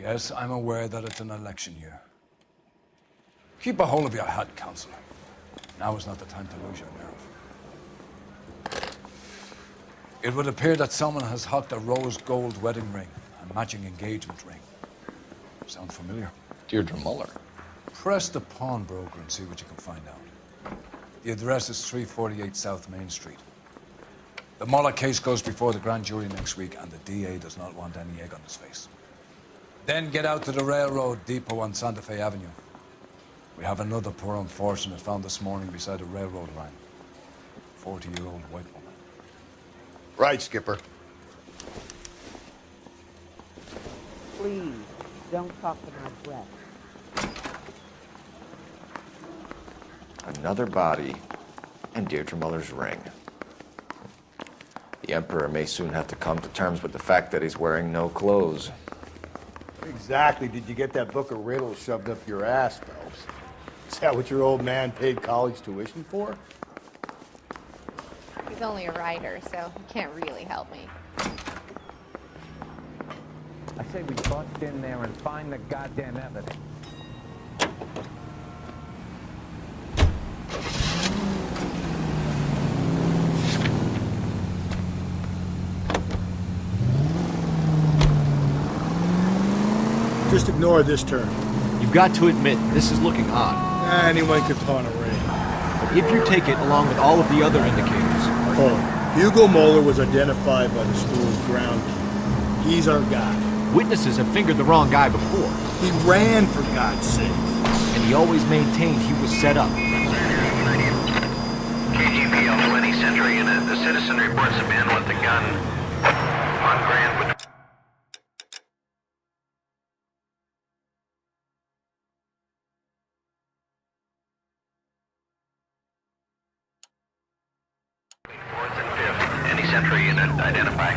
Yes, I'm aware that it's an election year. Keep a hold of your hat, Counselor. Now is not the time to lose your nerve. It would appear that someone has hocked a rose gold wedding ring and matching engagement ring. Sound familiar? Deirdre Muller. Press the pawnbroker and see what you can find out. The address is 348 South Main Street. The Muller case goes before the grand jury next week, and the DA does not want any egg on his face. Then get out to the railroad depot on Santa Fe Avenue. We have another poor unfortunate found this morning beside a railroad line. 40-year-old white woman. Right, Skipper. Please, don't talk to my breath. Another body, and Deirdre Muller's ring. The Emperor may soon have to come to terms with the fact that he's wearing no clothes. Exactly did you get that book of riddles shoved up your ass, Phelps? Is that what your old man paid college tuition for? He's only a writer, so he can't really help me. I say we bust in there and find the goddamn evidence. Just ignore this turn. You've got to admit, this is looking odd. Anyone could pawn a ring. But if you take it along with all of the other indicators... Hold on. Hugo Muller was identified by the store's groundkeeper. He's our guy. Witnesses have fingered the wrong guy before. He ran, for God's sake. And he always maintained he was set up. KGPL 20th Century Unit. The citizen reports a man with a gun on Grand... Century Unit, identify.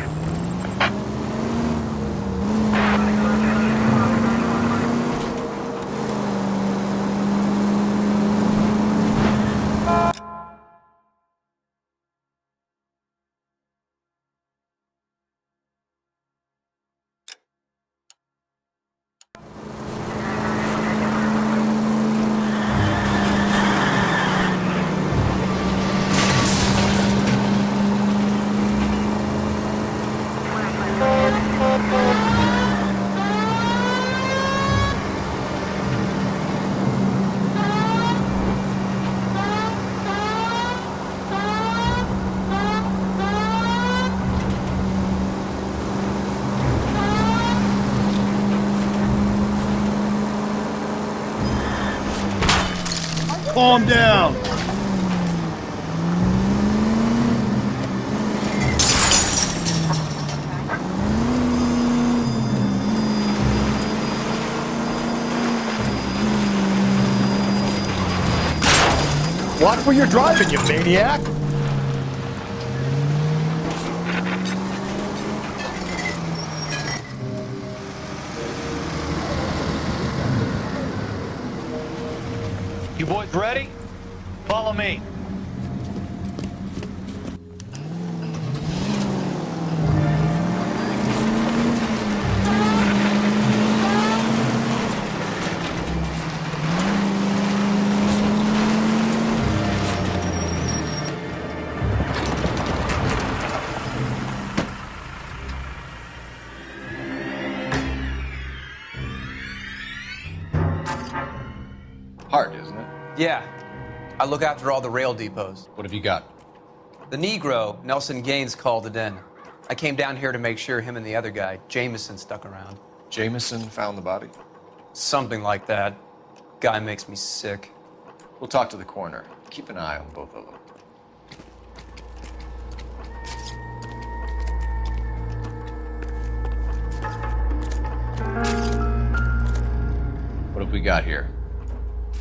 Calm down. Watch where you're driving, you maniac! You boys ready? Follow me. Hard, isn't it? Yeah. I look after all the rail depots. What have you got? The Negro, Nelson Gaines, called it in. I came down here to make sure him and the other guy, Jameson, stuck around. Jameson found the body? Something like that. Guy makes me sick. We'll talk to the coroner. Keep an eye on both of them. What have we got here?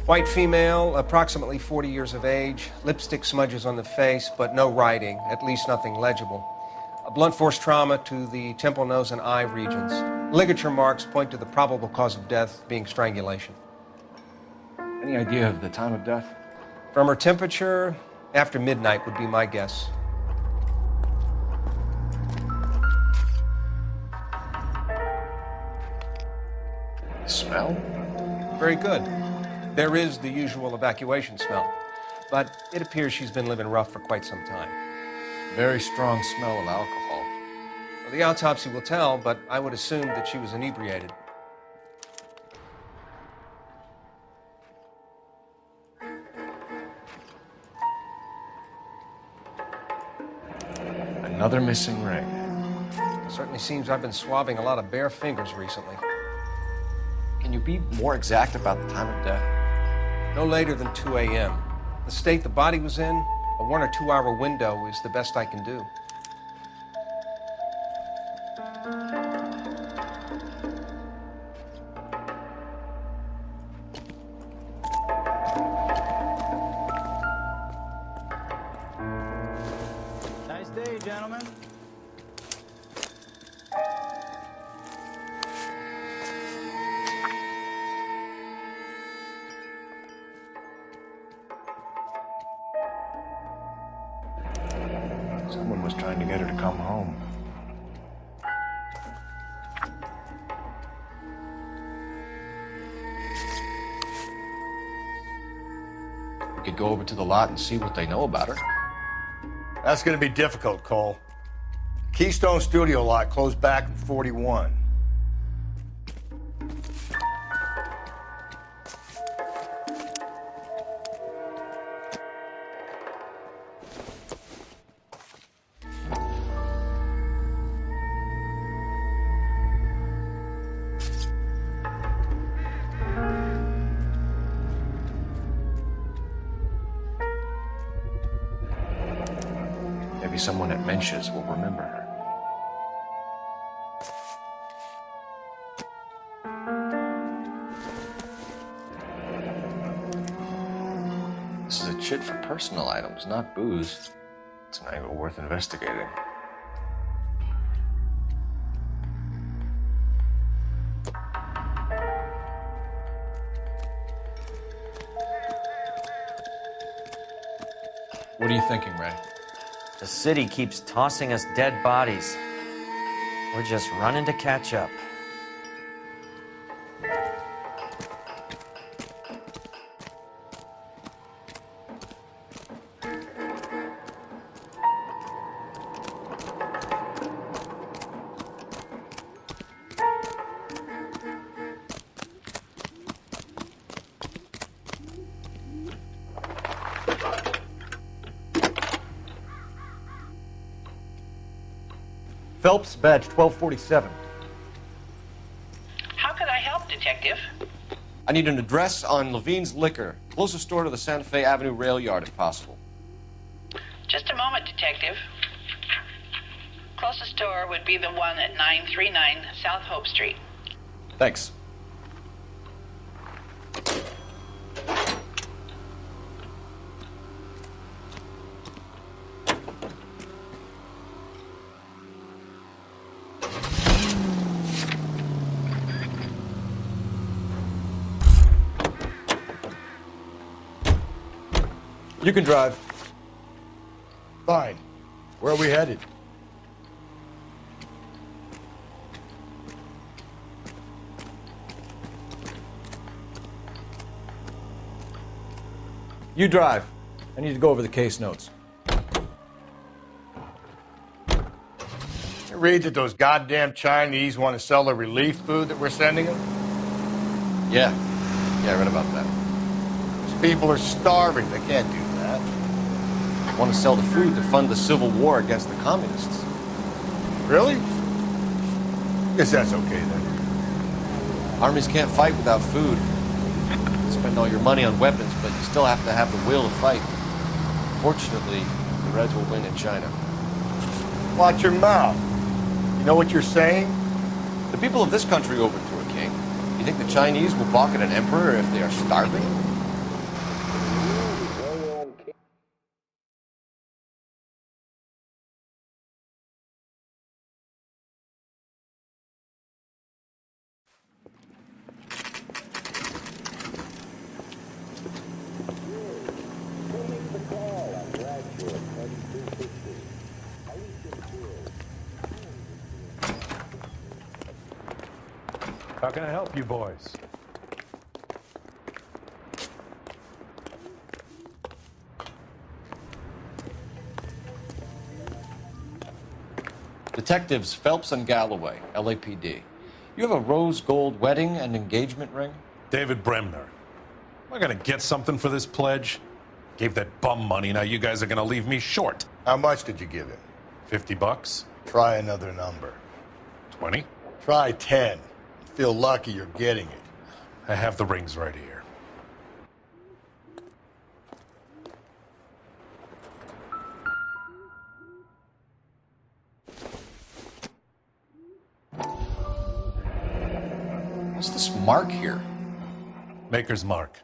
White female, approximately 40 years of age, lipstick smudges on the face, but no writing, at least nothing legible. A blunt force trauma to the temple, nose, and eye regions. Ligature marks point to the probable cause of death being strangulation. Any idea of the time of death? From her temperature, after midnight would be my guess. smell? Very good. There is the usual evacuation smell, but it appears she's been living rough for quite some time. Very strong smell of alcohol. Well, the autopsy will tell, but I would assume that she was inebriated. Another missing ring. Certainly seems I've been swabbing a lot of bare fingers recently. Can you be more exact about the time of death? No later than 2 a.m. The state the body was in, a 1 or 2 hour window is the best I can do. Nice day, gentlemen. Someone was trying to get her to come home. We could go over to the lot and see what they know about her. That's gonna be difficult, Cole. Keystone Studio lot closed back in 41. Maybe someone at Mensch's will remember her. This is a chit for personal items, not booze. It's an angle worth investigating. What are you thinking, Ray? The city keeps tossing us dead bodies. We're just running to catch up. Phelps, badge 1247. How can I help, Detective? I need an address on Levine's Liquor. Closest store to the Santa Fe Avenue rail yard, if possible. Just a moment, Detective. Closest store would be the one at 939 South Hope Street. Thanks. You can drive. Fine. Where are we headed? You drive. I need to go over the case notes. You read that those goddamn Chinese want to sell the relief food that we're sending them? Yeah, I read about that. Those people are starving. They can't do that. Want to sell the food to fund the civil war against the communists. Really? Guess that's okay then. Armies can't fight without food. You spend all your money on weapons, but you still have to have the will to fight. Fortunately, the Reds will win in China. Watch your mouth. You know what you're saying? The people of this country overthrew a king. You think the Chinese will balk at an emperor if they are starving? How can I help you boys? Detectives Phelps and Galloway, LAPD. You have a rose gold wedding and engagement ring? David Bremner. Am I gonna get something for this pledge? Gave that bum money, now you guys are gonna leave me short. How much did you give him? $50? Try another number. 20? Try 10. Feel lucky you're getting it. I have the rings right here. What's this mark here? Maker's mark.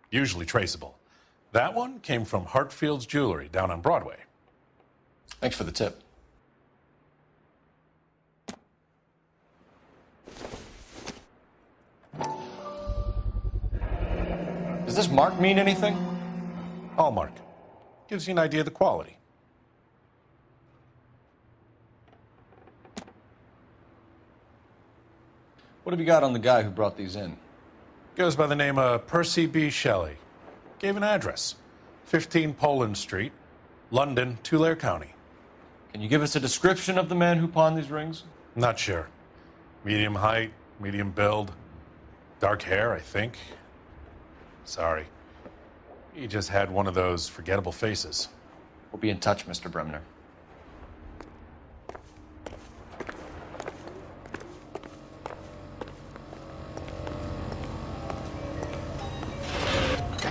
Usually traceable. That one came from Hartfield's Jewelry down on Broadway. Thanks for the tip. Does this mark mean anything? Hallmark. Gives you an idea of the quality. What have you got on the guy who brought these in? Goes by the name of Percy B. Shelley. Gave an address. 15 Poland Street, London, Tulare County. Can you give us a description of the man who pawned these rings? Not sure. Medium height, medium build. Dark hair, I think. Sorry. He just had one of those forgettable faces. We'll be in touch, Mr. Bremner.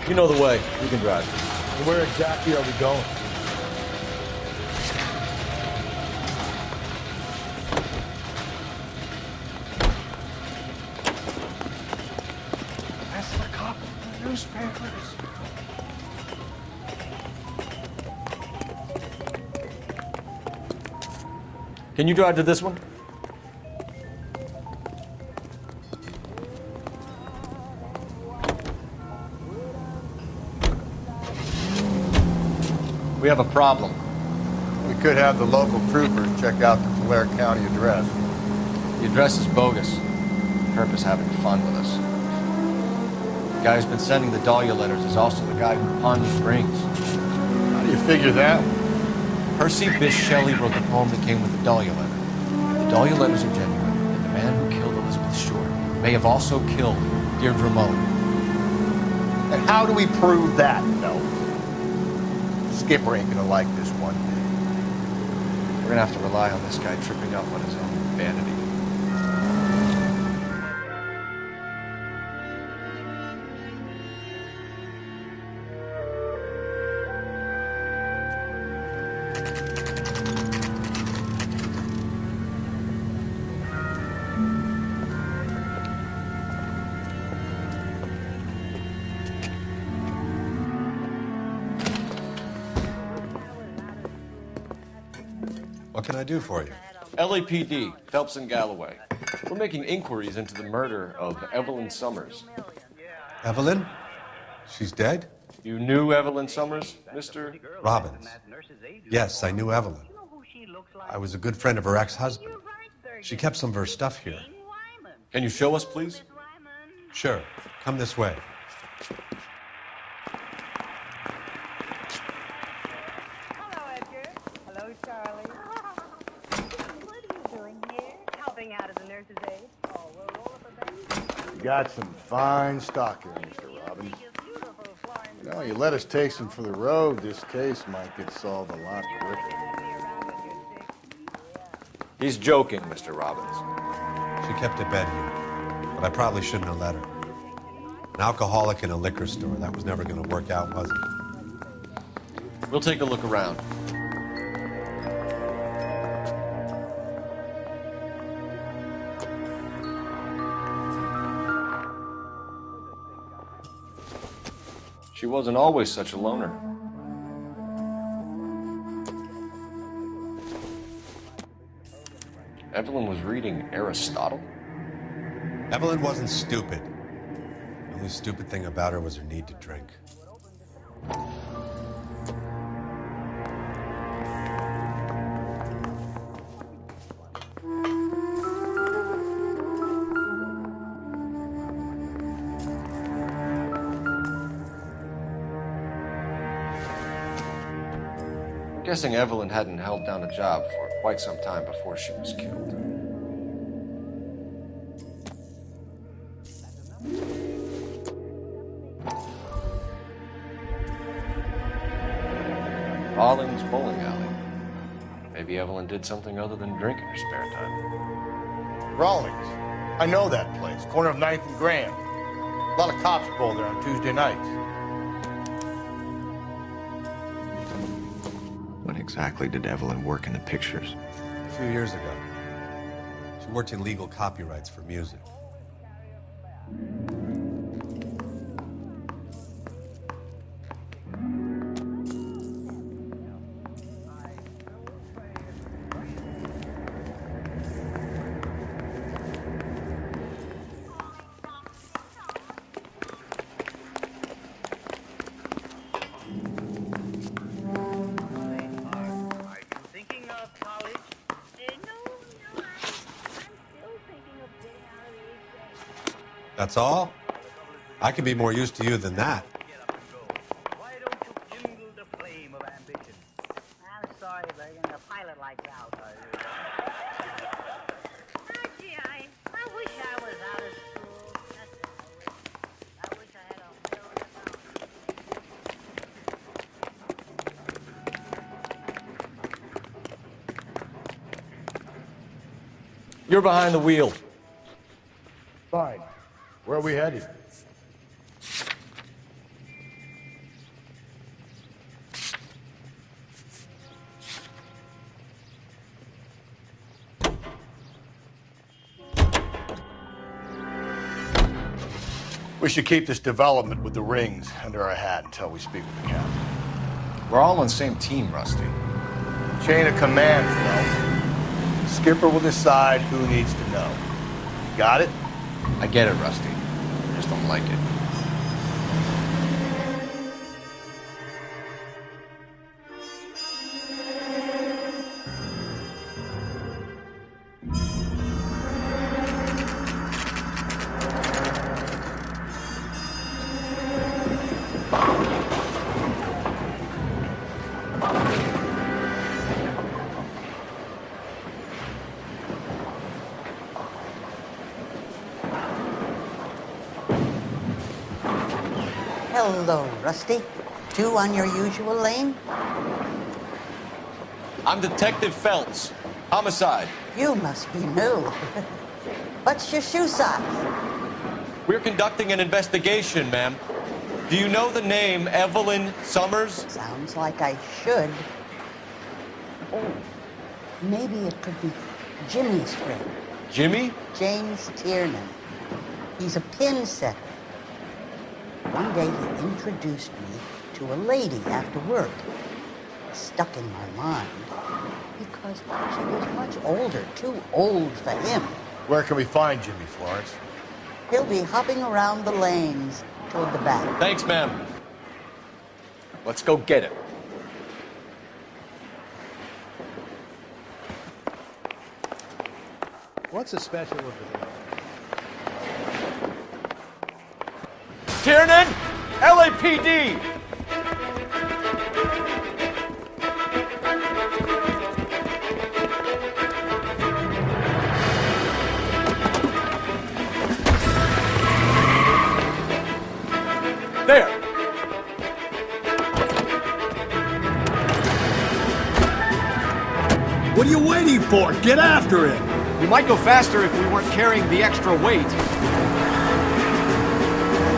You know the way. You can drive. Where exactly are we going? That's the cop in the newspapers. Can you drive to this one? We have a problem. We could have the local troopers check out the Tulare County address. The address is bogus. Herb is having fun with us. The guy who's been sending the Dahlia letters is also the guy who pawned these rings. How do you figure that? Percy Bysshe Shelley wrote the poem that came with the Dahlia letter. The Dahlia letters are genuine, and the man who killed Elizabeth Short may have also killed Deirdre Mullen. And how do we prove that, Phelps? Skipper ain't gonna like this one bit. We're gonna have to rely on this guy tripping up on his own vanity. What can I do for you? LAPD, Phelps and Galloway. We're making inquiries into the murder of Evelyn Summers. Evelyn? She's dead? You knew Evelyn Summers, Mr. Robbins. Yes, I knew Evelyn. I was a good friend of her ex-husband. She kept some of her stuff here. Can you show us, please? Sure. Come this way. Hello, Edgar. Hello, Charlie. What are you doing here? Helping out as a nurse's aide. Oh, we'll roll up a bed. You got some fine stock here, Mr. Robbins. You know, you let us take some for the road, this case might get solved a lot quicker. He's joking, Mr. Robbins. She kept a bed here, but I probably shouldn't have let her. An alcoholic in a liquor store, that was never going to work out, was it? We'll take a look around. She wasn't always such a loner. Evelyn was reading Aristotle? Evelyn wasn't stupid. The only stupid thing about her was her need to drink. I'm guessing Evelyn hadn't held down a job for quite some time before she was killed. Rawlings bowling alley. Maybe Evelyn did something other than drink in her spare time. Rawlings. I know that place. Corner of 9th and Graham. A lot of cops bowl there on Tuesday nights. When exactly did Evelyn work in the pictures? A few years ago. She worked in legal copyrights for music. That's all? I can be more used to you than that. Why don't you kindle the flame of ambition? I'm sorry, Bergen. A pilot like that, are you? Gee, I wish I was out of school. I wish I had a million dollars. You're behind the wheel. Fine. Where are we headed? We should keep this development with the rings under our hat until we speak with the captain. We're all on the same team, Rusty. Chain of command, Phil. Skipper will decide who needs to know. Got it? I get it, Rusty. I just don't like it. Hello, Rusty. Two on your usual lane? I'm Detective Phelps. Homicide. You must be new. What's your shoe size? We're conducting an investigation, ma'am. Do you know the name Evelyn Summers? Sounds like I should. Oh, maybe it could be Jimmy's friend. Jimmy? James Tiernan. He's a pin setter. One day he introduced me to a lady after work. It stuck in my mind because she was much older, too old for him. Where can we find Jimmy, Florence? He'll be hopping around the lanes toward the back. Thanks, ma'am. Let's go get him. What's the special of the day? Tiernan! LAPD! There! What are you waiting for? Get after it! We might go faster if we weren't carrying the extra weight.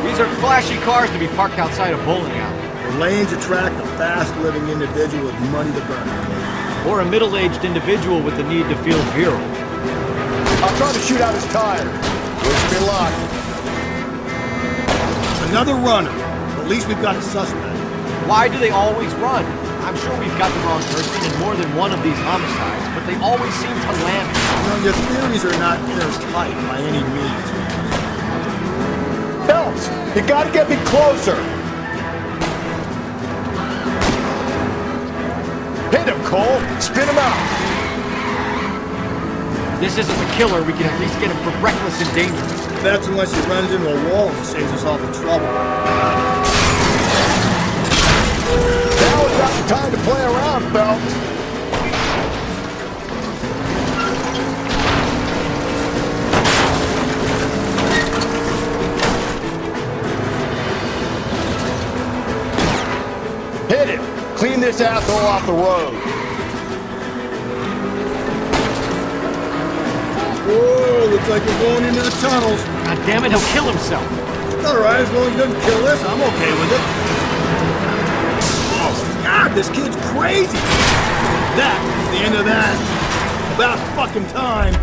These are flashy cars to be parked outside a bowling alley. The lanes attract a fast-living individual with money to burn. Or a middle-aged individual with the need to feel virile. I'll try to shoot out his tire. Wish me luck. Another runner. At least we've got a suspect. Why do they always run? I'm sure we've got the wrong person in more than one of these homicides, but they always seem to land. You know, your theories are not airtight by any means. Phelps, you gotta get me closer. Hit him, Cole. Spin him out. If this isn't the killer, we can at least get him for reckless endangerment. That's unless he runs into a wall and saves us all the trouble. Now we've got time to play around, Phelps. Clean this asshole off the road. Whoa, looks like we're going into the tunnels. God damn it, he'll kill himself. It's all right, as long as he doesn't kill us, I'm okay with it. Oh, God, this kid's crazy. That is the end of that. About fucking time.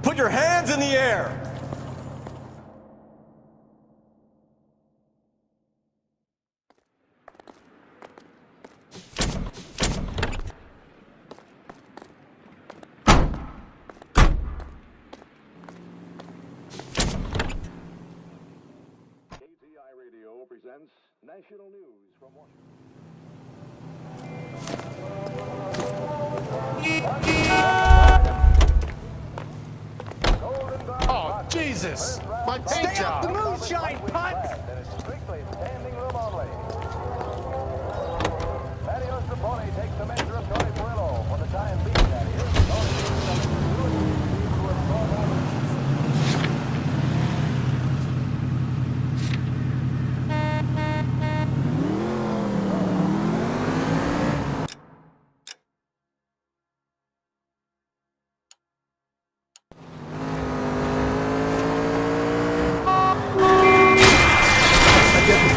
Put your hands in the air. Presents national news from Washington. Oh, Jesus! My paint Stay job! out the moonshine, punt! Strictly standing room only. Mario Zestpond takes the measure of Tony Perillo for the time being, that is.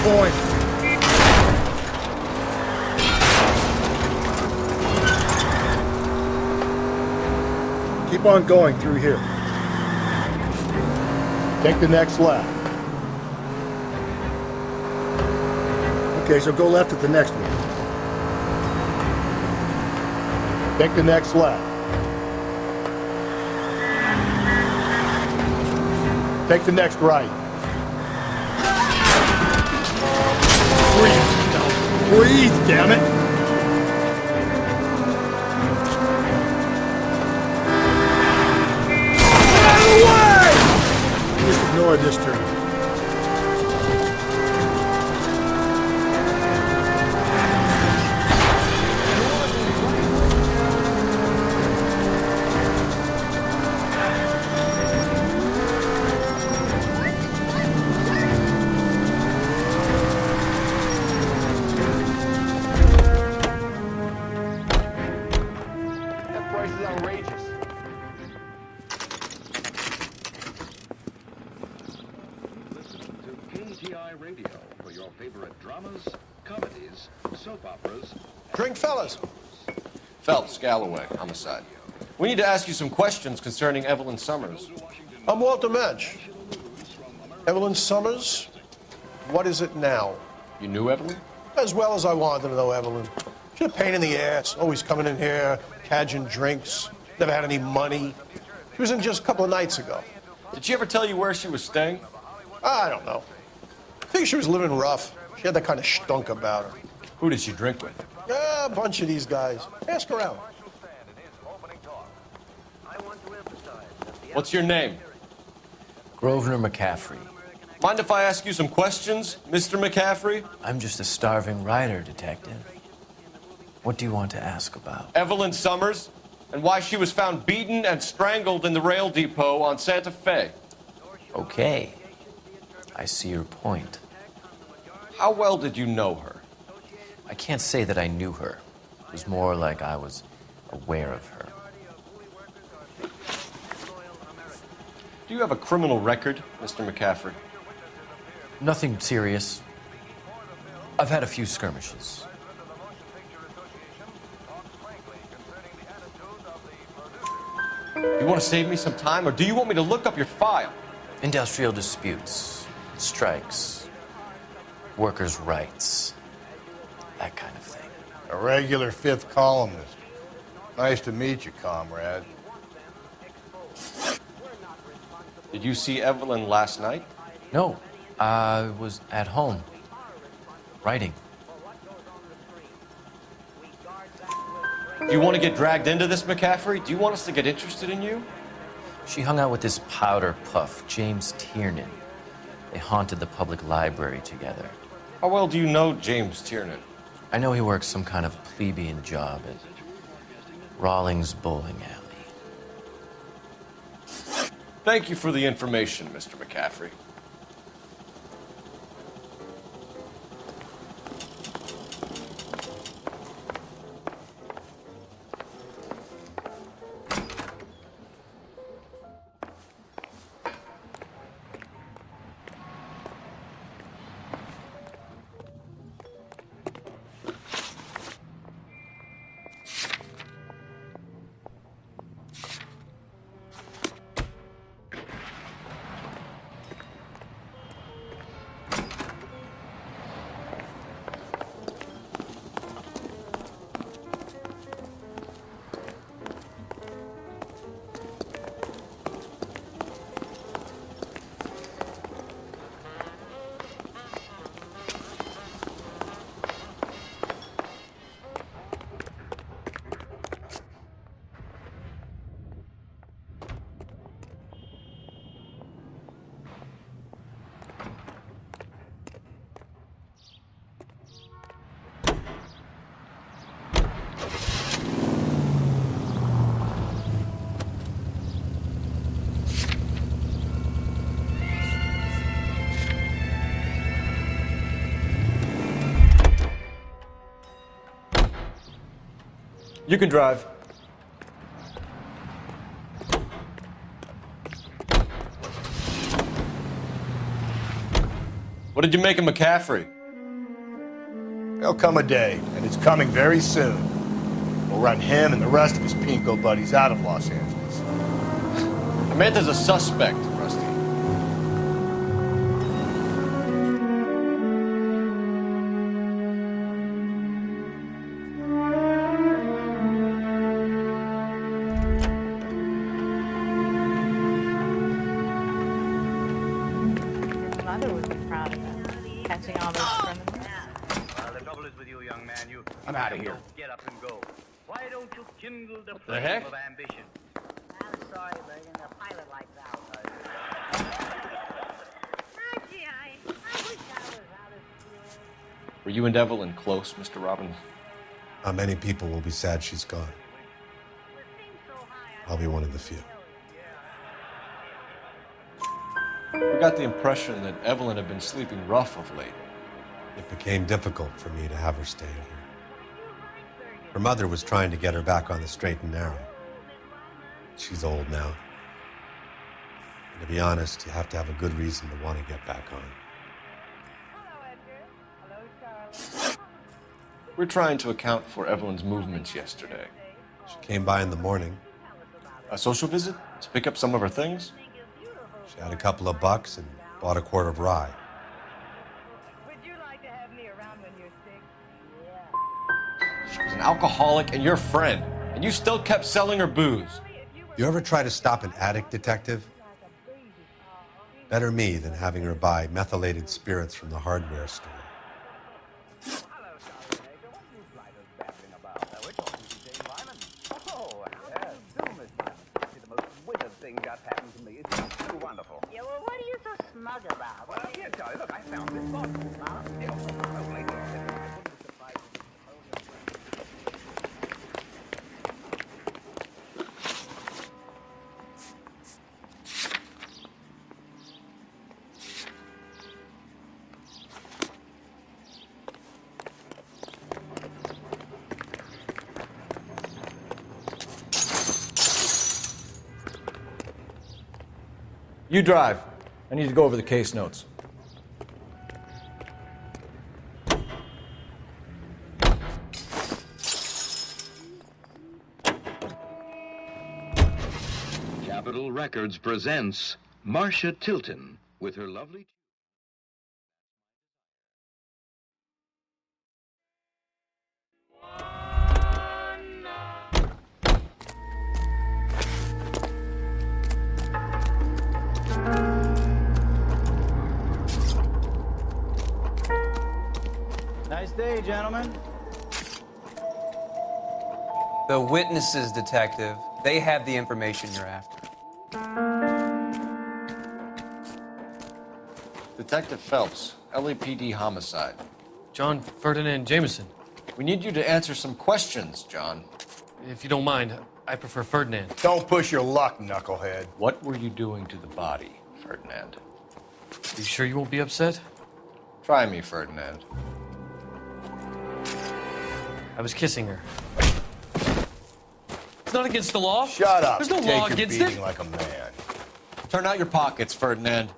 Point. Keep on going through here. Take the next left. Okay, so go left at the next one. Take the next left. Take the next right. Breathe, damn it! Get out of the way! Just ignore this turn. Radio for your favorite dramas, comedies, soap operas. Drink, fellas. Phelps, Galloway, homicide. We need to ask you some questions concerning Evelyn Summers. I'm Walter Mensch. Evelyn Summers? What is it now? You knew Evelyn? As well as I wanted to know Evelyn. She's a pain in the ass, always coming in here, cadging drinks, never had any money. She was in just a couple of nights ago. Did she ever tell you where she was staying? I don't know. I think she was living rough. She had that kind of stunk about her. Who did she drink with? A bunch of these guys. Ask her out. What's your name? Grosvenor McCaffrey. Mind if I ask you some questions, Mr. McCaffrey? I'm just a starving writer, detective. What do you want to ask about? Evelyn Summers, and why she was found beaten and strangled in the rail depot on Santa Fe. Okay. I see your point. How well did you know her? I can't say that I knew her. It was more like I was aware of her. Do you have a criminal record, Mr. McCaffrey? Nothing serious. I've had a few skirmishes. You want to save me some time, or do you want me to look up your file? Industrial disputes, strikes, workers' rights, that kind of thing. A regular fifth columnist. Nice to meet you, comrade. Did you see Evelyn last night? No, I was at home, writing. Do you want to get dragged into this, McCaffrey? Do you want us to get interested in you? She hung out with this powder puff, James Tiernan. They haunted the public library together. How well do you know James Tiernan? I know he works some kind of plebeian job at Rawlings Bowling Alley. Thank you for the information, Mr. McCaffrey. You can drive. What did you make of McCaffrey? There'll come a day, and it's coming very soon. We'll run him and the rest of his pinko buddies out of Los Angeles. Samantha's a suspect, Rusty. His mother would be proud of him, catching all those criminals. Well, the trouble is with you, young man. You I'm outta here. Don't get up and go. Why don't you kindle the the flame heck? of ambition? I'm sorry, Bergen. The pilot likes out. Gee, I wish I was out of school. Were you and Evelyn close, Mr. Robin? Many people will be sad she's gone. I'll be one of the few. We got the impression that Evelyn had been sleeping rough of late. It became difficult for me to have her stay here. Her mother was trying to get her back on the straight and narrow. She's old now. And to be honest, you have to have a good reason to want to get back on. We're trying to account for Evelyn's movements yesterday. She came by in the morning. A social visit to pick up some of her things? She had a couple of bucks and bought a quart of rye. Would you like to have me around when you're sick? She was an alcoholic and your friend, and you still kept selling her booze. You ever try to stop an addict, detective? Better me than having her buy methylated spirits from the hardware store. Oh, yes. Do, Miss Lyman. The most wicked thing just happened to me. It's so wonderful. Yeah, well, what are you so smug about? Well, here, Charlie, look, I found this bottle. Now, You drive. I need to go over the case notes. Capitol Records presents Marcia Tilton with her lovely... Nice day, gentlemen. The witnesses, Detective. They have the information you're after. Detective Phelps, LAPD homicide. John Ferdinand Jameson. We need you to answer some questions, John. If you don't mind, I prefer Ferdinand. Don't push your luck, knucklehead. What were you doing to the body, Ferdinand? Are you sure you won't be upset? Try me, Ferdinand. I was kissing her. It's not against the law. Shut up. There's no Take law your against beating it. like a man. Turn out your pockets, Ferdinand.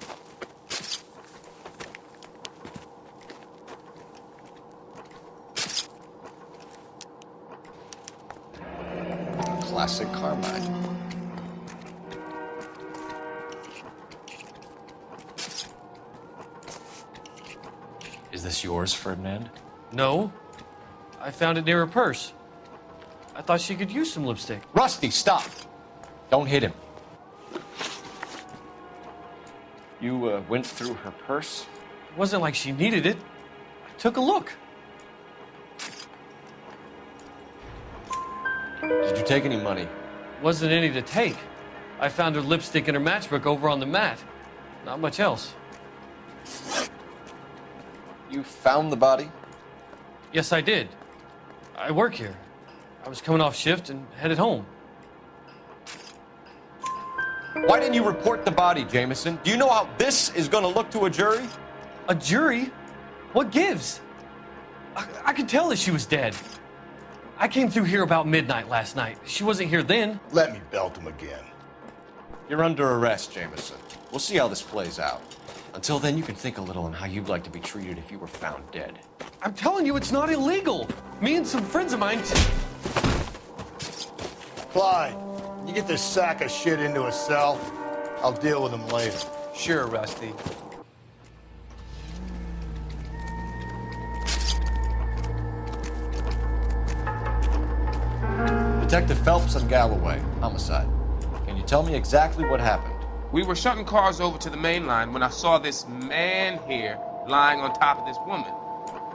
Classic Carmine. Is this yours, Ferdinand? No. I found it near her purse. I thought she could use some lipstick. Rusty, stop! Don't hit him. You went through her purse? It wasn't like she needed it. I took a look. Did you take any money? Wasn't any to take. I found her lipstick and her matchbook over on the mat. Not much else. You found the body? Yes, I did. I work here. I was coming off shift and headed home. Why didn't you report the body, Jameson? Do you know how this is going to look to a jury? A jury? What gives? I could tell that she was dead. I came through here about midnight last night. She wasn't here then. Let me belt him again. You're under arrest, Jameson. We'll see how this plays out. Until then, you can think a little on how you'd like to be treated if you were found dead. I'm telling you, it's not illegal. Me and some friends of mine... Clyde, you get this sack of shit into a cell. I'll deal with him later. Sure, Rusty. Detective Phelps and Galloway, homicide. Can you tell me exactly what happened? We were shutting cars over to the main line when I saw this man here lying on top of this woman.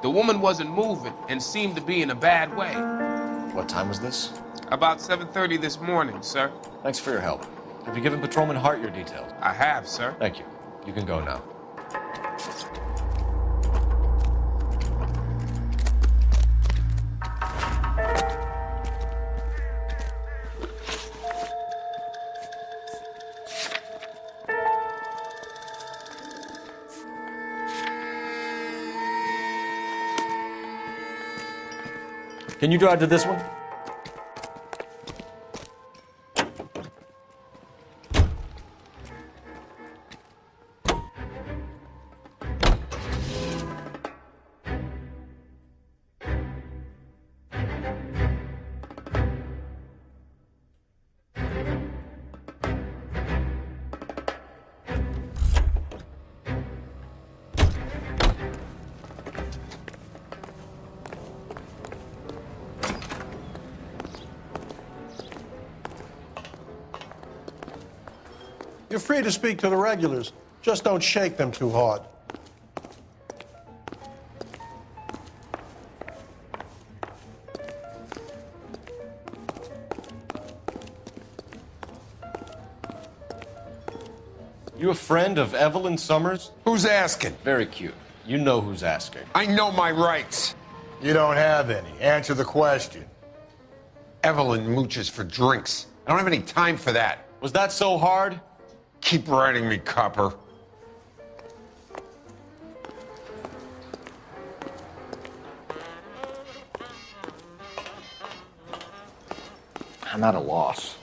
The woman wasn't moving and seemed to be in a bad way. What time was this? About 7:30 this morning, sir. Thanks for your help. Have you given Patrolman Hart your details? I have, sir. Thank you. You can go now. Can you drive to this one? You're free to speak to the regulars. Just don't shake them too hard. You a friend of Evelyn Summers? Who's asking? Very cute. You know who's asking. I know my rights. You don't have any. Answer the question. Evelyn mooches for drinks. I don't have any time for that. Was that so hard? Keep writing me, copper. I'm at a loss.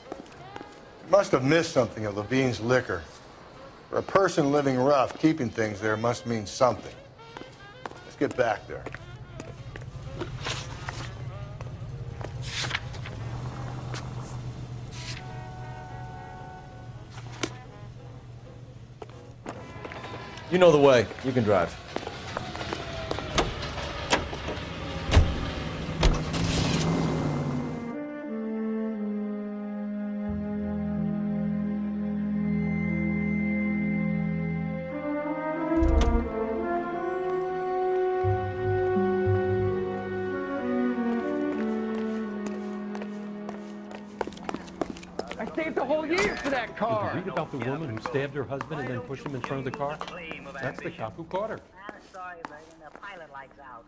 You must have missed something at Levine's liquor. For a person living rough, keeping things there must mean something. Let's get back there. You know the way. You can drive. I saved a whole year for that car. Did you read about the woman who stabbed her husband and then pushed him in front of the car? That's the cop who caught her. I'm sorry, but the pilot lights out.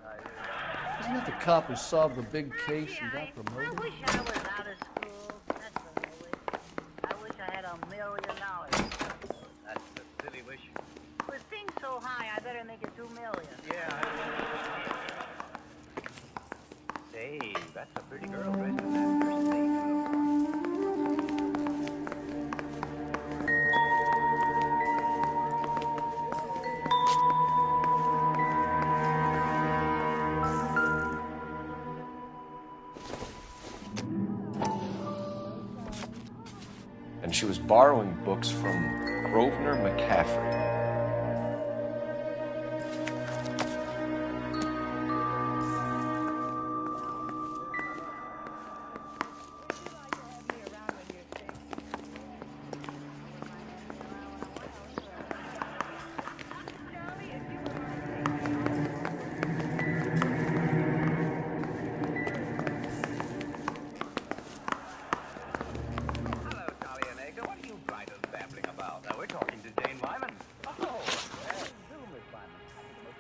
Isn't that the cop who solved the big case and got I promoted? wish I was out of school. That's what I wish. I wish I had $1 million. That's a silly wish. With things so high, I better make it $2 million. Yeah. Say, that's a pretty girl dressed in that first aid uniform. And she was borrowing books from Grosvenor McCaffrey.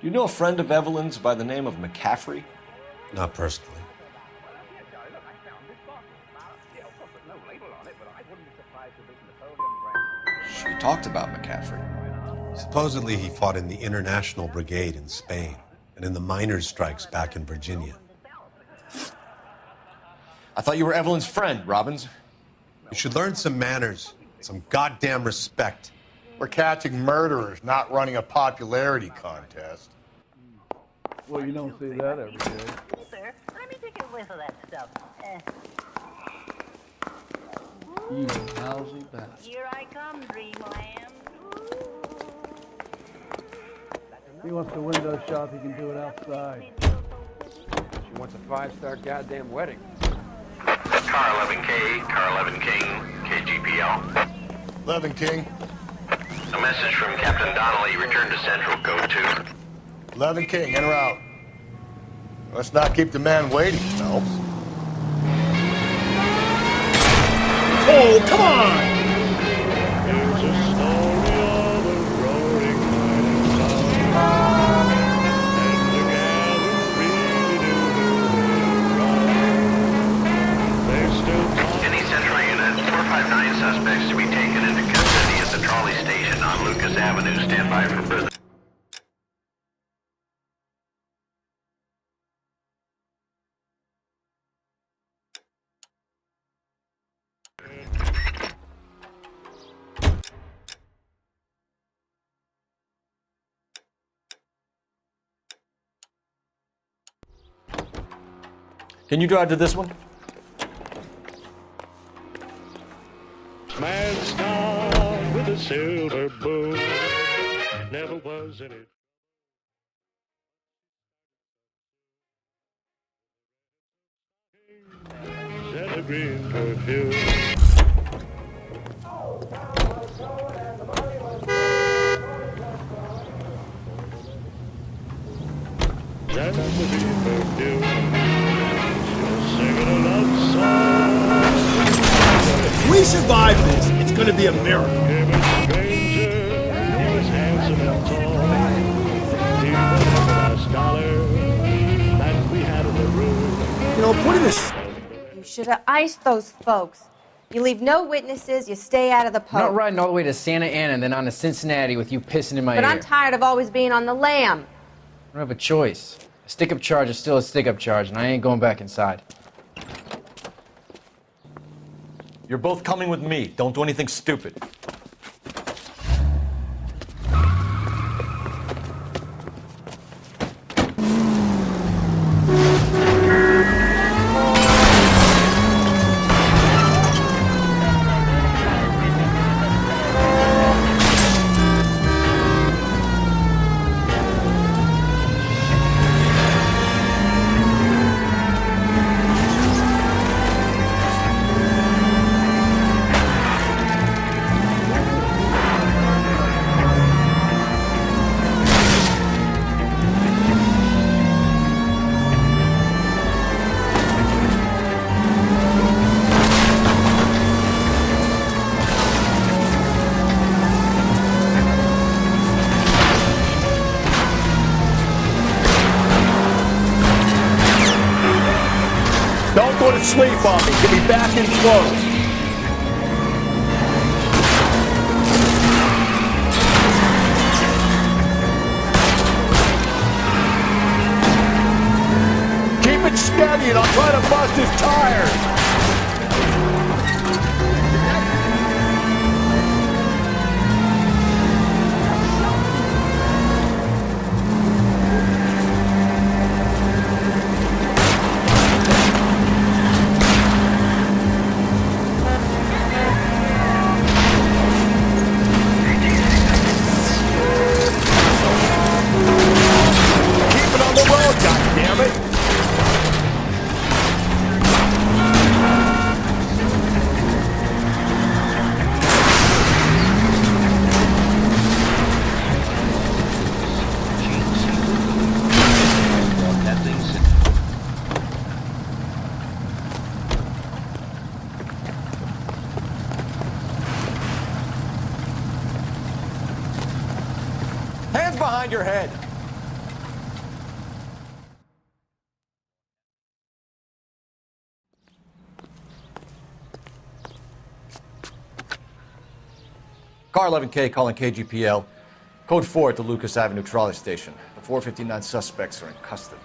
You know a friend of Evelyn's by the name of McCaffrey? Not personally. She talked about McCaffrey. Supposedly he fought in the International Brigade in Spain and in the miners' strikes back in Virginia. I thought you were Evelyn's friend, Robbins. You should learn some manners, some goddamn respect. We're catching murderers, not running a popularity contest. Well, you don't see that every day. Sir, let me take a whiff of that stuff. You lousy bastard. Here I come, Dreamland. He wants the window shop, he can do it outside. She wants a 5-star goddamn wedding. Car 11K, Car 11 King, KGPL. 11 King. A message from Captain Donnelly. Return to Central, code 2. 11 King, en route. Let's not keep the man waiting, Phelps. Oh, come on! There's a story of a roaring and the gal who really knew her way. They're still Any Central unit, 459 suspects to be taken into custody at the trolley station on Lucas Avenue. Stand by for further. Can you drive to this one? man star with a silver boom. Never was in it. Evergreen perfume. Evergreen perfume. She's singing a love song. If we survive this, it's gonna be a miracle. Stranger, he was handsome and tall. He was the last dollar that we had in the room. You know, put in this. You should have iced those folks. You leave no witnesses, you stay out of the I'm post. not riding all the way to Santa Ana and then on to Cincinnati with you pissing in my But ear. I'm tired of always being on the lam. I don't have a choice. A stick-up charge is still a stick-up charge, and I ain't going back inside. You're both coming with me. Don't do anything stupid. Don't go to sleep on me. Get me back in close. Keep it steady and I'll try to bust his tires. Hands behind your head. Car 11K calling KGPL. Code 4 at the Lucas Avenue trolley station. The 459 suspects are in custody.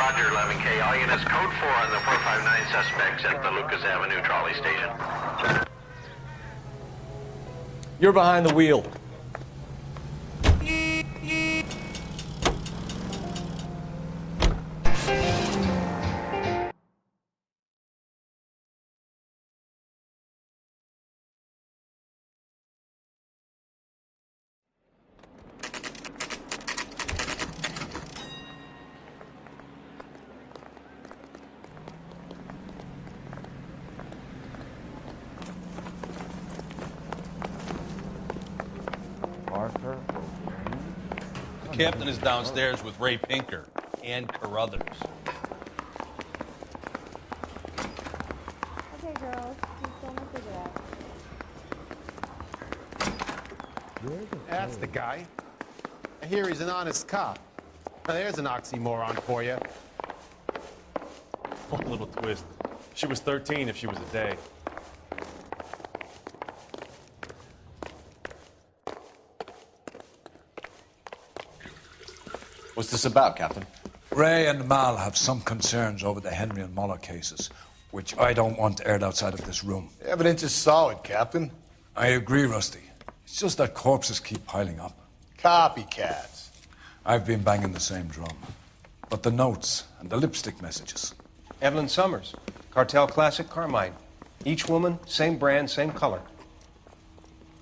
Roger, 11K. All units, code 4 on the 459 suspects at the Lucas Avenue trolley station. You're behind the wheel. The captain is downstairs with Ray Pinker and Carruthers. Okay, girls. Just don't figure out. That's the guy. I hear he's an honest cop. Now, there's an oxymoron for you. One little twist. She was 13 if she was a day. What's this about, Captain? Ray and Mal have some concerns over the Henry and Muller cases, which I don't want aired outside of this room. The evidence is solid, Captain. I agree, Rusty. It's just that corpses keep piling up. Copycats. I've been banging the same drum. But the notes and the lipstick messages. Evelyn Summers, Cartel Classic Carmine. Each woman, same brand, same color.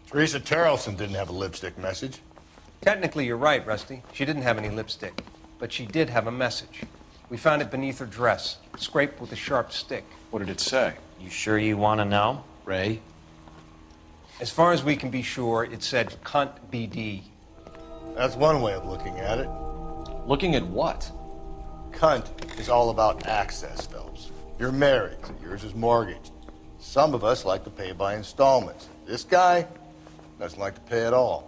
Teresa Terrelson didn't have a lipstick message. Technically, you're right, Rusty. She didn't have any lipstick, but she did have a message. We found it beneath her dress, scraped with a sharp stick. What did it say? You sure you want to know? Ray? As far as we can be sure, it said cunt BD. That's one way of looking at it. Looking at what? Cunt is all about access, Phelps. You're married, so yours is mortgaged. Some of us like to pay by installments. This guy doesn't like to pay at all.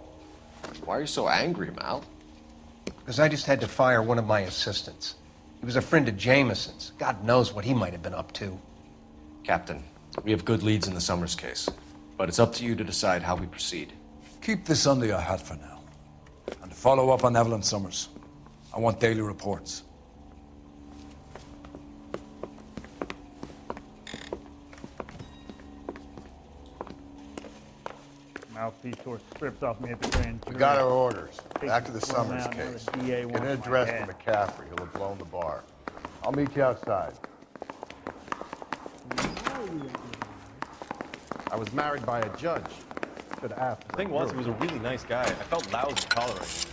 Why are you so angry, Mal? Because I just had to fire one of my assistants. He was a friend of Jameson's. God knows what he might have been up to. Captain, we have good leads in the Summers case, but it's up to you to decide how we proceed. Keep this under your hat for now. And follow up on Evelyn Summers. I want daily reports. Mouthpiece tore strips off me at the grand jury. We got our orders. Take Back to the this Summers one out, case. now the DA Get wants an my address head. for McCaffrey. He'll have blown the bar. I'll meet you outside. I was married by a judge. Should have asked. The thing was, he was a really nice guy. I felt lousy tolerating him.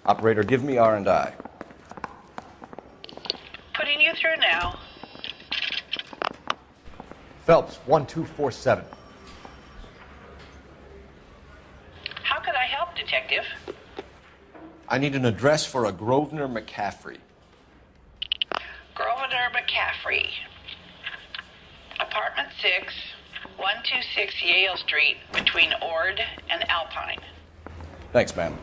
Operator, give me R&I. Putting you through now. Phelps, 1247. How could I help, Detective? I need an address for a Grosvenor McCaffrey. Grosvenor McCaffrey. Apartment 6, 126 Yale Street, between Ord and Alpine. Thanks, ma'am.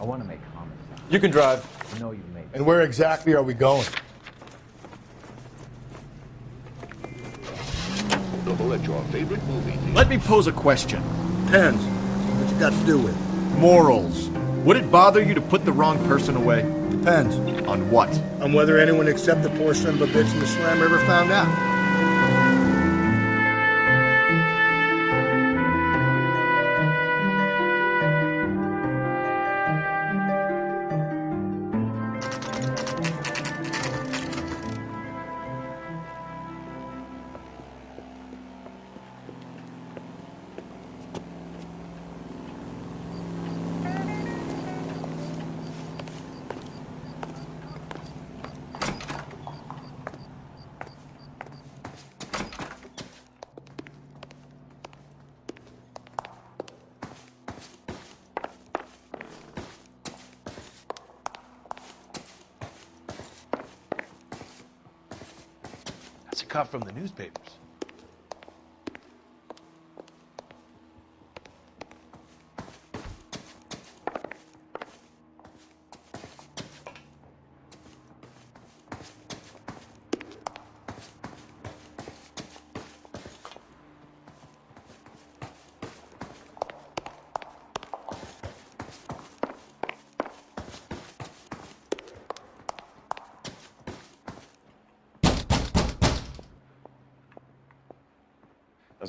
I want to make homicide. You can drive. I know you may. And where exactly are we going? At your favorite movie. Let me pose a question. Depends. What you got to do with? Morals. Would it bother you to put the wrong person away? Depends. On what? On whether anyone except the poor son of a bitch in the slammer ever found out. That's a cut from the newspapers.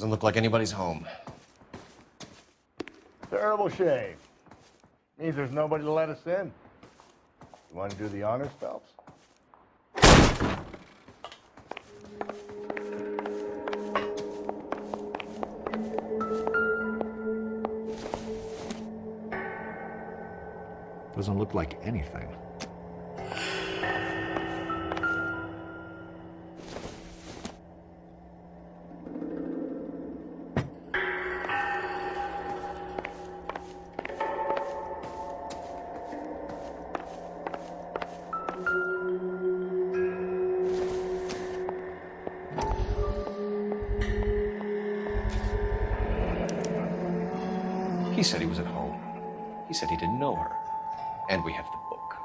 Doesn't look like anybody's home. Terrible shame. Means there's nobody to let us in. You want to do the honors, Phelps? Doesn't look like anything. He said he was at home. He said he didn't know her. And we have the book.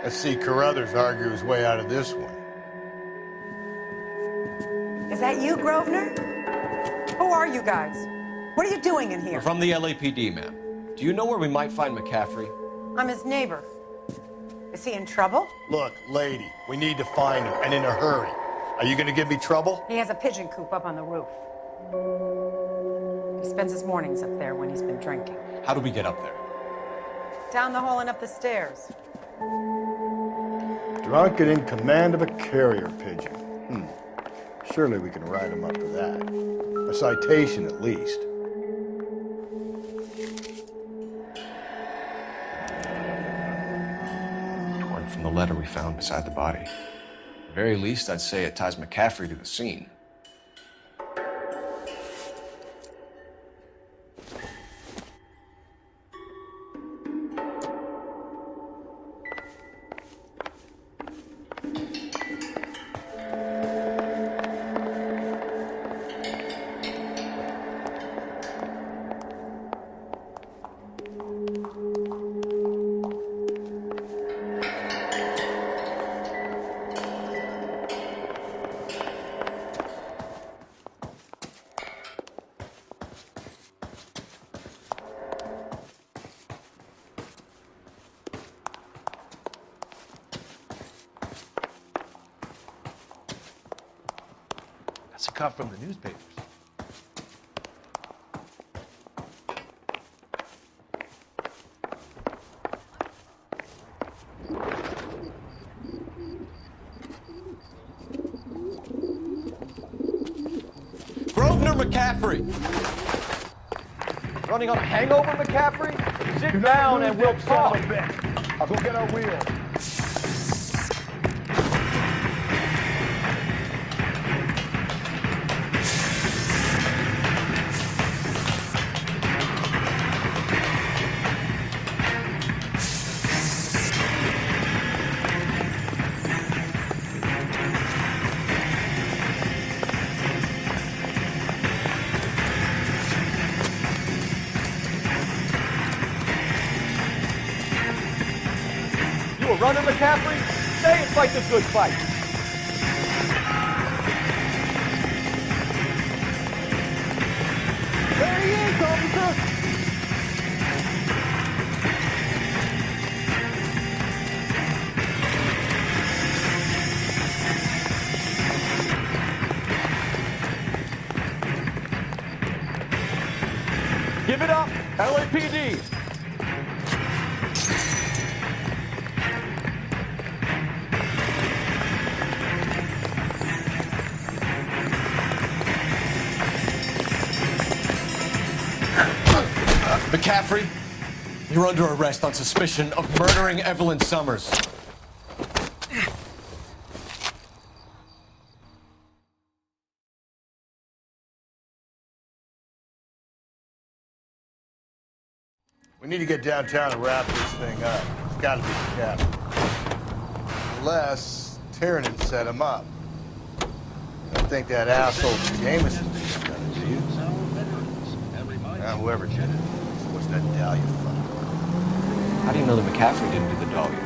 Let's see Carruthers argue his way out of this one. Is that you, Grosvenor? Who are you guys? What are you doing in We're here? from the LAPD, ma'am. Do you know where we might find McCaffrey? I'm his neighbor. Is he in trouble? Look, lady, we need to find him, and in a hurry. Are you gonna give me trouble? He has a pigeon coop up on the roof. He spends his mornings up there when he's been drinking. How do we get up there? Down the hall and up the stairs. Drunk and in command of a carrier pigeon. Surely we can write him up for that. A citation, at least. Torn from the letter we found beside the body. At the very least, I'd say it ties McCaffrey to the scene. That's a cut from the newspapers. Grosvenor McCaffrey! Running on a hangover, McCaffrey? Sit down and we'll talk. I'll go get our wheel. You a runner, McCaffrey? Stay and fight the good fight. There he is, officer! Give it up, LAPD! McCaffrey, you're under arrest on suspicion of murdering Evelyn Summers. We need to get downtown and wrap this thing up. It's gotta be the captain. Unless Tiernan set him up. I don't think that asshole Jameson is gonna do you. Whoever did it. What's that Dahlia fuck? How do you know that McCaffrey didn't do the Dahlia?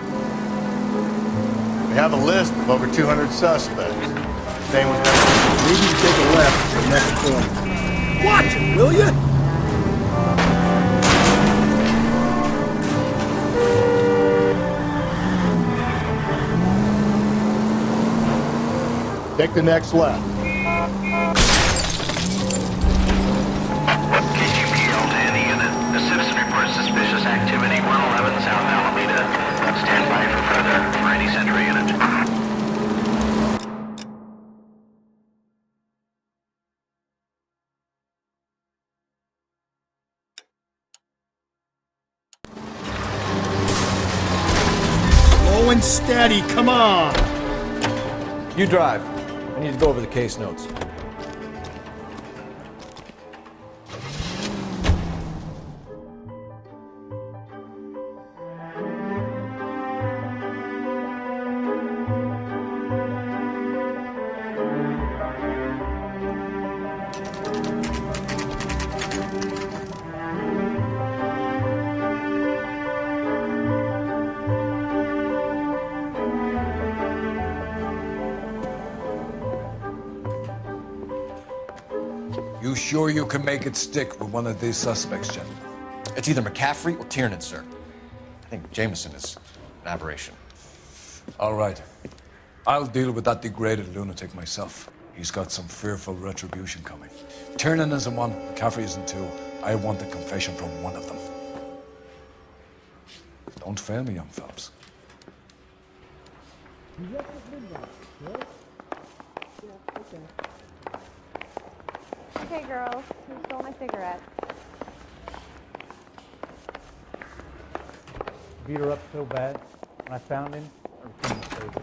We have a list of over 200 suspects. His name was never... Maybe you take a left at the next corner. Watch it, will you? Take the next left. and steady, come on! You drive. I need to go over the case notes. You sure you can make it stick with one of these suspects, gentlemen? It's either McCaffrey or Tiernan, sir. I think Jameson is an aberration. All right. I'll deal with that degraded lunatic myself. He's got some fearful retribution coming. Tiernan isn't one, McCaffrey isn't two. I want a confession from one of them. Don't fail me, young fellows. Okay, girls, you stole my cigarette. Beat her up so bad. When I found him, everything was crazy.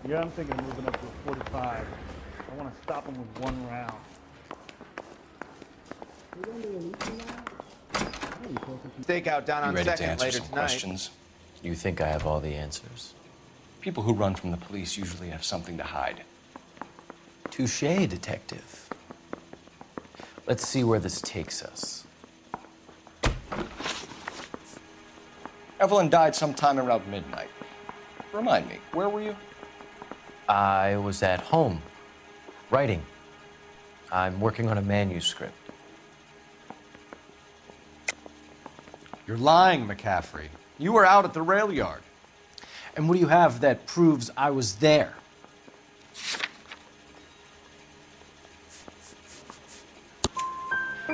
Yeah, I'm thinking of moving up to a 45. I want to stop him with one round. Stakeout down on You ready to second answer later some tonight. questions? You think I have all the answers? People who run from the police usually have something to hide. Touche, detective. Let's see where this takes us. Evelyn died sometime around midnight. Remind me, where were you? I was at home, writing. I'm working on a manuscript. You're lying, McCaffrey. You were out at the rail yard. And what do you have that proves I was there?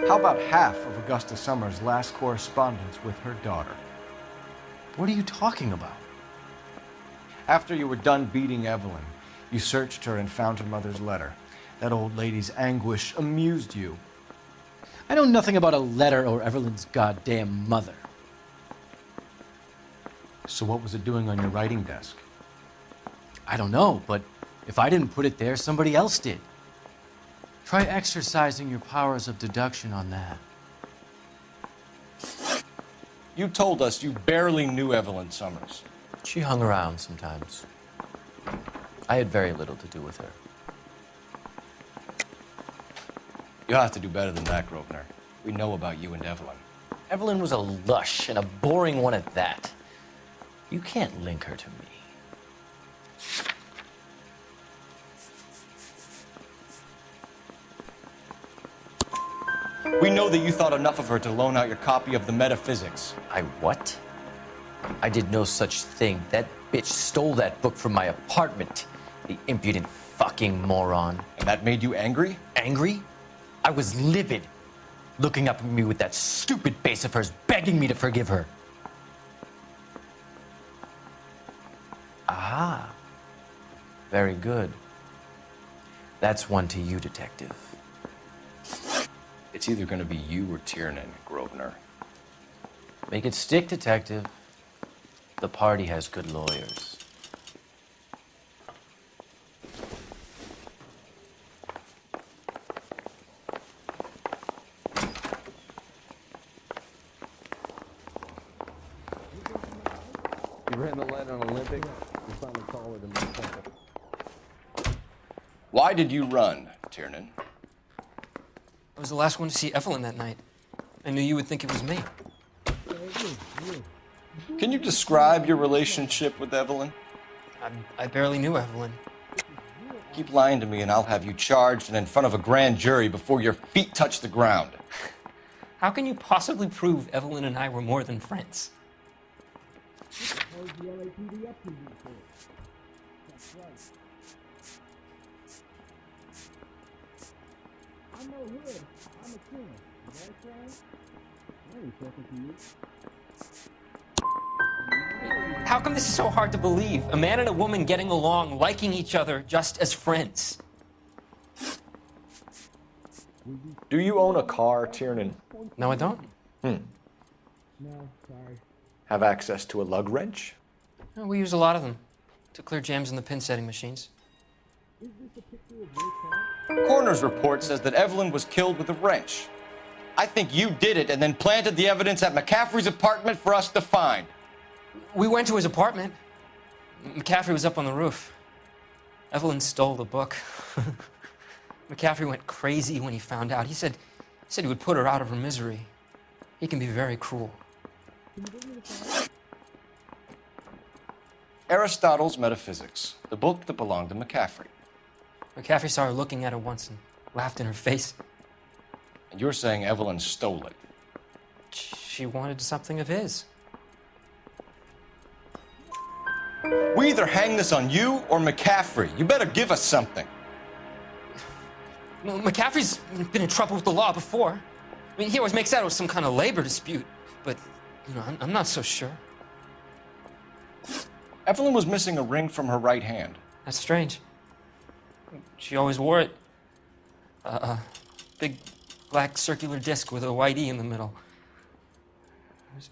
How about half of Augusta Summers' last correspondence with her daughter? What are you talking about? After you were done beating Evelyn, you searched her and found her mother's letter. That old lady's anguish amused you. I know nothing about a letter or Evelyn's goddamn mother. So what was it doing on your writing desk? I don't know, but if I didn't put it there, somebody else did. Try exercising your powers of deduction on that. You told us you barely knew Evelyn Summers. She hung around sometimes. I had very little to do with her. You'll have to do better than that, Grosvenor. We know about you and Evelyn. Evelyn was a lush, and a boring one at that. You can't link her to me. We know that you thought enough of her to loan out your copy of the Metaphysics. I what? I did no such thing. That bitch stole that book from my apartment. The impudent fucking moron. And that made you angry? Angry? I was livid. Looking up at me with that stupid face of hers, begging me to forgive her. Aha. Very good. That's one to you, detective. It's either going to be you or Tiernan, Grosvenor. Make it stick, detective. The party has good lawyers. You ran the line on Olympic? You finally called it in my pocket. Why did you run, Tiernan? I was the last one to see Evelyn that night. I knew you would think it was me. Can you describe your relationship with Evelyn? I barely knew Evelyn. Keep lying to me and I'll have you charged and in front of a grand jury before your feet touch the ground. How can you possibly prove Evelyn and I were more than friends? I'm no hood. I'm a king. You know what I'm saying? I ain't talking to you. How come this is so hard to believe? A man and a woman getting along, liking each other just as friends. Do you own a car, Tiernan? No, I don't. Have access to a lug wrench? No, we use a lot of them to clear jams in the pin setting machines. Coroner's report says that Evelyn was killed with a wrench. I think you did it and then planted the evidence at McCaffrey's apartment for us to find. We went to his apartment. McCaffrey was up on the roof. Evelyn stole the book. McCaffrey went crazy when he found out. He said he would put her out of her misery. He can be very cruel. Aristotle's Metaphysics, the book that belonged to McCaffrey. McCaffrey saw her looking at it once and laughed in her face. And you're saying Evelyn stole it? She wanted something of his. We either hang this on you or McCaffrey. You better give us something. Well, McCaffrey's been in trouble with the law before. I mean, he always makes out it was some kind of labor dispute, but, you know, I'm not so sure. Evelyn was missing a ring from her right hand. That's strange. She always wore it. A big black circular disc with a white E in the middle.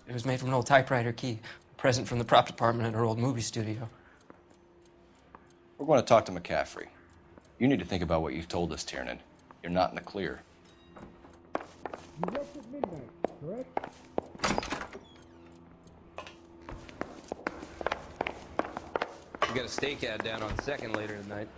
It was made from an old typewriter key, a present from the prop department at her old movie studio. We're going to talk to McCaffrey. You need to think about what you've told us, Tiernan. You're not in the clear. You left at midnight, correct? We got a stakeout down on 2nd later tonight.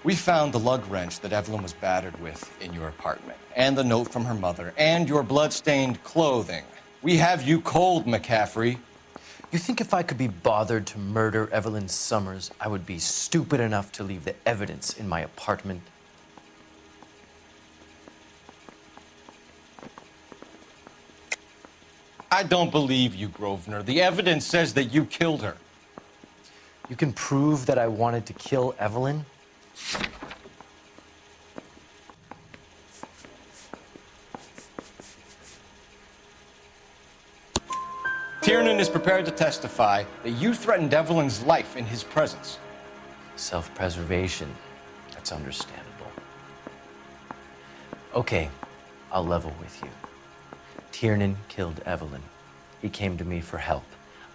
We found the lug wrench that Evelyn was battered with in your apartment, and the note from her mother, and your blood-stained clothing. We have you cold, McCaffrey. You think if I could be bothered to murder Evelyn Summers, I would be stupid enough to leave the evidence in my apartment? I don't believe you, Grosvenor. The evidence says that you killed her. You can prove that I wanted to kill Evelyn? Tiernan is prepared to testify that you threatened Evelyn's life in his presence. Self-preservation. That's understandable. Okay, I'll level with you. Tiernan killed Evelyn. He came to me for help.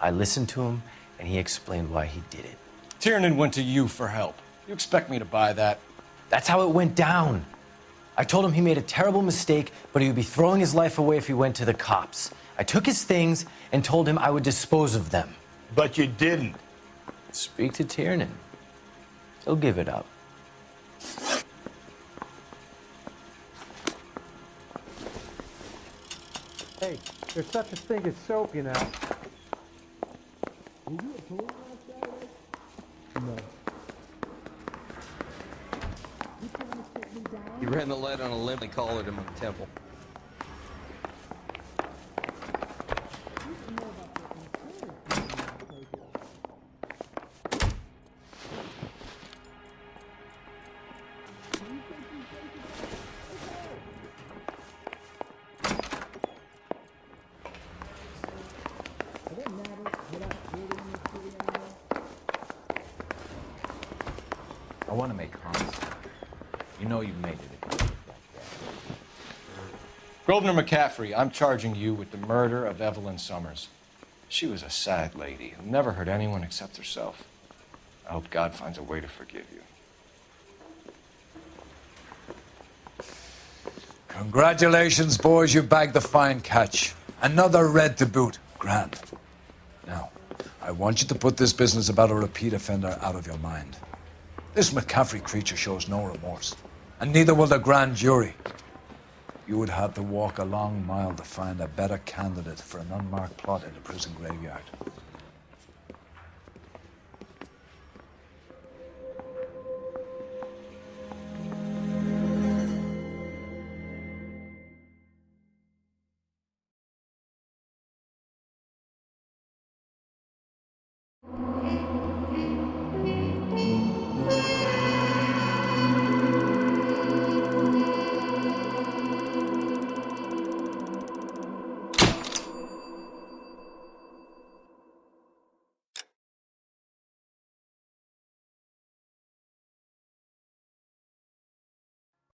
I listened to him, and he explained why he did it. Tiernan went to you for help. You expect me to buy that? That's how it went down. I told him he made a terrible mistake, but he would be throwing his life away if he went to the cops. I took his things and told him I would dispose of them. But you didn't. Speak to Tiernan. He'll give it up. Hey, there's such a thing as soap, you know. No. He ran the lead on a limb. They collared him on the temple. I want to make homicide. You know you made it. Grosvenor McCaffrey, I'm charging you with the murder of Evelyn Summers. She was a sad lady who never hurt anyone except herself. I hope God finds a way to forgive you. Congratulations, boys. You bagged the fine catch. Another red to boot. Grand. Now, I want you to put this business about a repeat offender out of your mind. This McCaffrey creature shows no remorse, and neither will the grand jury. You would have to walk a long mile to find a better candidate for an unmarked plot in a prison graveyard.